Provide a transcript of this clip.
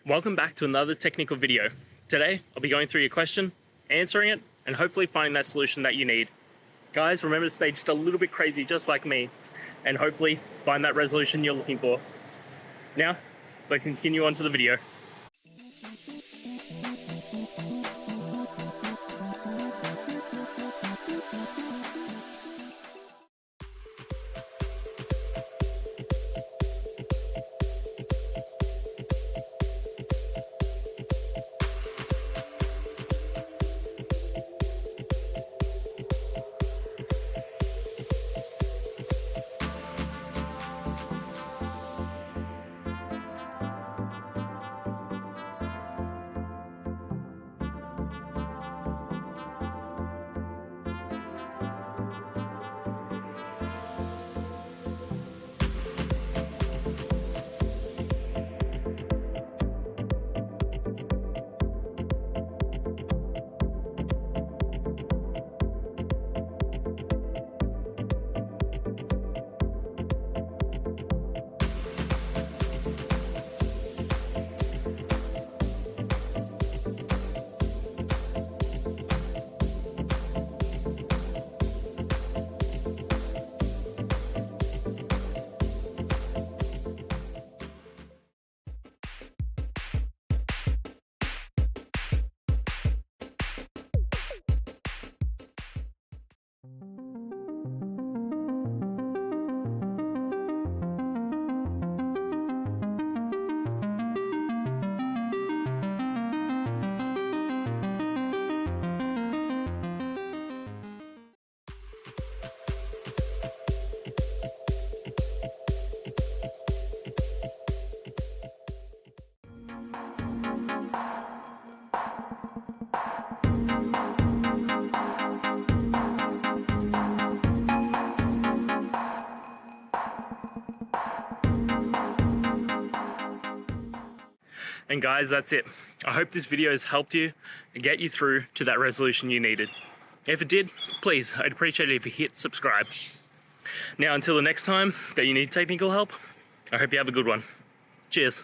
Welcome back to another technical video. Today, I'll be going through your question, answering it, and hopefully finding that solution that you need. Guys, remember to stay just a little bit crazy, just like me, and hopefully find that resolution you're looking for. Now, let's continue on to the video. And guys, that's it. I hope this video has helped you and get you through to that resolution you needed. If it did, please, I'd appreciate it if you hit subscribe. Now, until the next time that you need technical help, I hope you have a good one. Cheers.